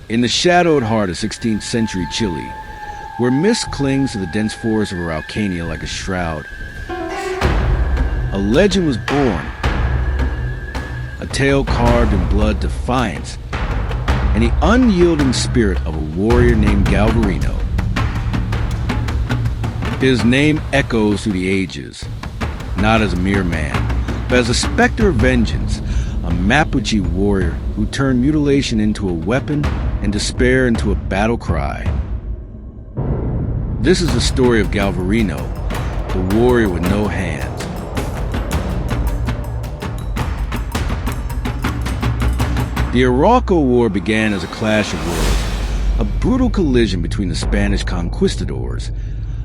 In the shadowed heart of 16th century Chile, where mist clings to the dense forest of Araucania like a shroud, a legend was born. A tale carved in blood, defiance, and the unyielding spirit of a warrior named Galvarino. His name echoes through the ages, not as a mere man, but as a specter of vengeance, a Mapuche warrior who turned mutilation into a weapon and despair into a battle cry. This is the story of Galvarino, the warrior with no hands. The Arauco War began as a clash of worlds, a brutal collision between the Spanish conquistadors,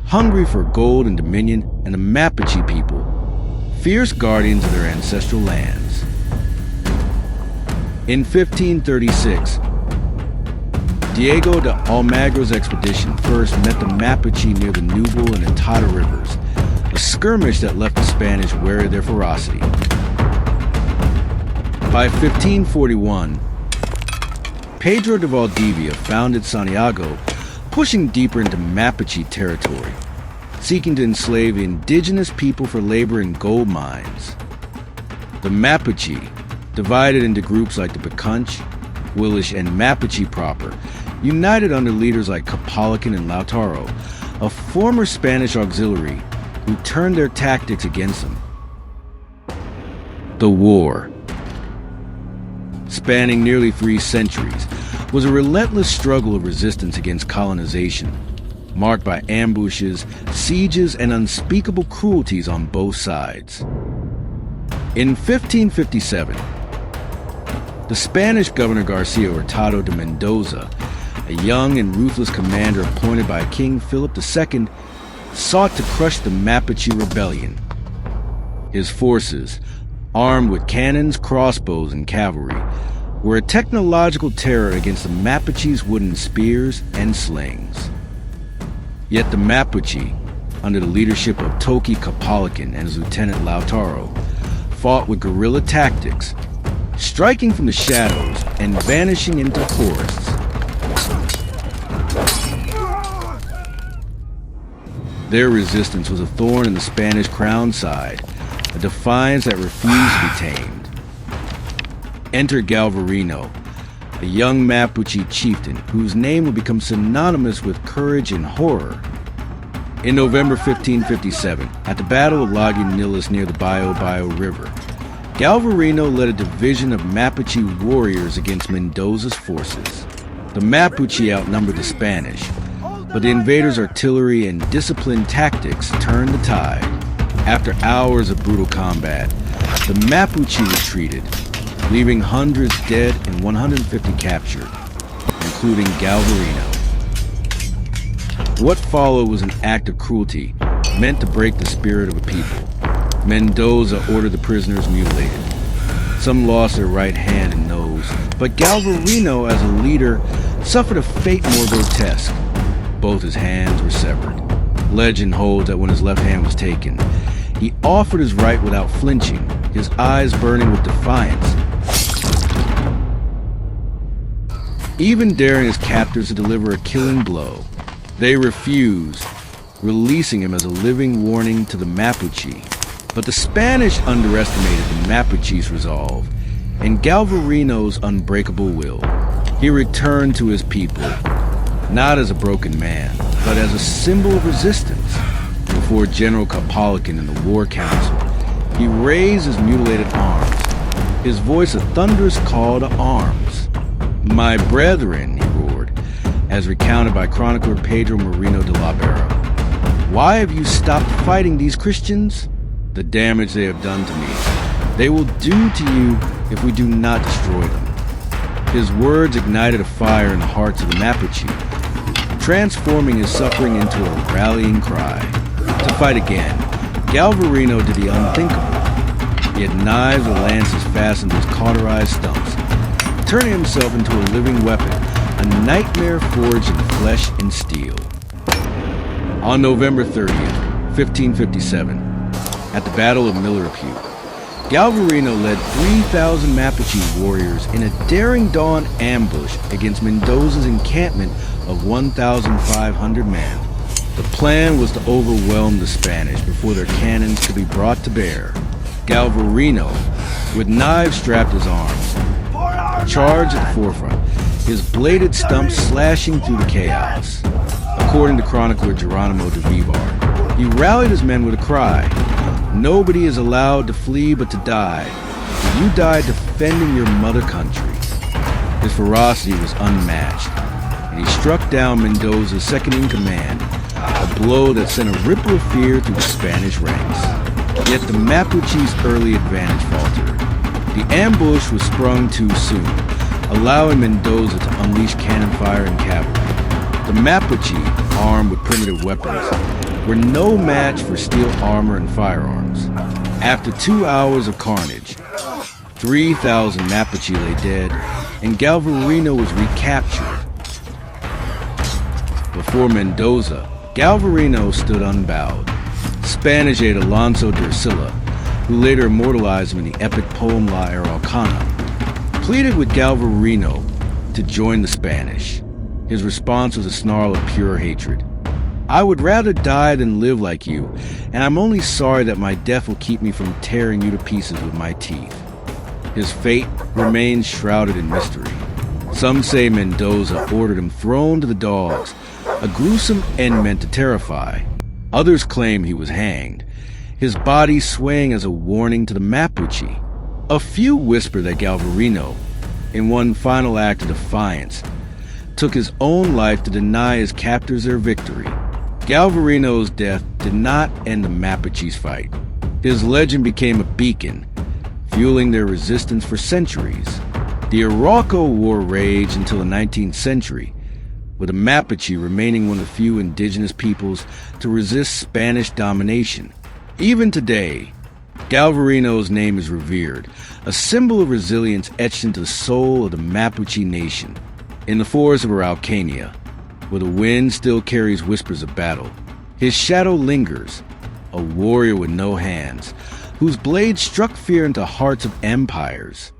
hungry for gold and dominion, and the Mapuche people, fierce guardians of their ancestral lands. In 1536, Diego de Almagro's expedition first met the Mapuche near the Nubel and Atata rivers, a skirmish that left the Spanish wary of their ferocity. By 1541, Pedro de Valdivia founded Santiago, pushing deeper into Mapuche territory, seeking to enslave the indigenous people for labor in gold mines. The Mapuche, divided into groups like the Picunch, Willish, and Mapuche proper, united under leaders like Capalacan and Lautaro, a former Spanish auxiliary who turned their tactics against them. The war, spanning nearly 3 centuries, was a relentless struggle of resistance against colonization, marked by ambushes, sieges, and unspeakable cruelties on both sides. In 1557, the Spanish governor Garcia Hurtado de Mendoza, a young and ruthless commander appointed by King Philip II, sought to crush the Mapuche rebellion. His forces, armed with cannons, crossbows, and cavalry, were a technological terror against the Mapuche's wooden spears and slings. Yet the Mapuche, under the leadership of Toki Capalacan and his lieutenant Lautaro, fought with guerrilla tactics, striking from the shadows and vanishing into forests. Their resistance was a thorn in the Spanish crown's side, a defiance that refused to be tamed. Enter Galvarino, a young Mapuche chieftain whose name would become synonymous with courage and horror. In November 1557, at the Battle of Lagunillas near the Bio River, Galvarino led a division of Mapuche warriors against Mendoza's forces. The Mapuche outnumbered the Spanish, but the invaders' artillery and disciplined tactics turned the tide. After hours of brutal combat, the Mapuche retreated, leaving hundreds dead and 150 captured, including Galvarino. What followed was an act of cruelty meant to break the spirit of a people. Mendoza ordered the prisoners mutilated. Some lost their right hand and nose, but Galvarino, as a leader, suffered a fate more grotesque. Both his hands were severed. Legend holds that when his left hand was taken, he offered his right without flinching, his eyes burning with defiance, even daring his captors to deliver a killing blow. They refused, releasing him as a living warning to the Mapuche. But the Spanish underestimated the Mapuche's resolve and Galvarino's unbreakable will. He returned to his people, not as a broken man, but as a symbol of resistance. Before General Capalacan and the War Council, he raised his mutilated arms, his voice a thunderous call to arms. "My brethren," he roared, as recounted by chronicler Pedro Moreno de la Barra, "why have you stopped fighting these Christians? The damage they have done to me, they will do to you if we do not destroy them." His words ignited a fire in the hearts of the Mapuche, transforming his suffering into a rallying cry. To fight again, Galvarino did the unthinkable. He had knives and lances fastened to his cauterized stumps, turning himself into a living weapon, a nightmare forged in flesh and steel. On November 30th, 1557, at the Battle of Millerpue, Galvarino led 3,000 Mapuche warriors in a daring dawn ambush against Mendoza's encampment of 1,500 men. The plan was to overwhelm the Spanish before their cannons could be brought to bear. Galvarino, with knives strapped to his arms, charged at the forefront, his bladed stumps slashing through the chaos. According to chronicler Geronimo de Vivar, he rallied his men with a cry: "Nobody is allowed to flee but to die. You die defending your mother country." His ferocity was unmatched, and he struck down Mendoza's second-in-command, a blow that sent a ripple of fear through the Spanish ranks. Yet the Mapuche's early advantage faltered. The ambush was sprung too soon, allowing Mendoza to unleash cannon fire and cavalry. The Mapuche, armed with primitive weapons, were no match for steel armor and firearms. After 2 hours of carnage, 3,000 Mapuche lay dead, and Galvarino was recaptured. Before Mendoza, Galvarino stood unbowed. Spanish aide Alonso de Ercilla, who later immortalized him in the epic poem La Araucana, pleaded with Galvarino to join the Spanish. His response was a snarl of pure hatred. "I would rather die than live like you, and I'm only sorry that my death will keep me from tearing you to pieces with my teeth." His fate remains shrouded in mystery. Some say Mendoza ordered him thrown to the dogs, a gruesome end meant to terrify. Others claim he was hanged, his body swaying as a warning to the Mapuche. A few whisper that Galvarino, in one final act of defiance, took his own life to deny his captors their victory. Galvarino's death did not end the Mapuche's fight. His legend became a beacon, fueling their resistance for centuries. The Arauco War raged until the 19th century, with the Mapuche remaining one of the few indigenous peoples to resist Spanish domination. Even today, Galvarino's name is revered, a symbol of resilience etched into the soul of the Mapuche nation. In the forests of Araucania, where the wind still carries whispers of battle, his shadow lingers, a warrior with no hands, whose blade struck fear into hearts of empires.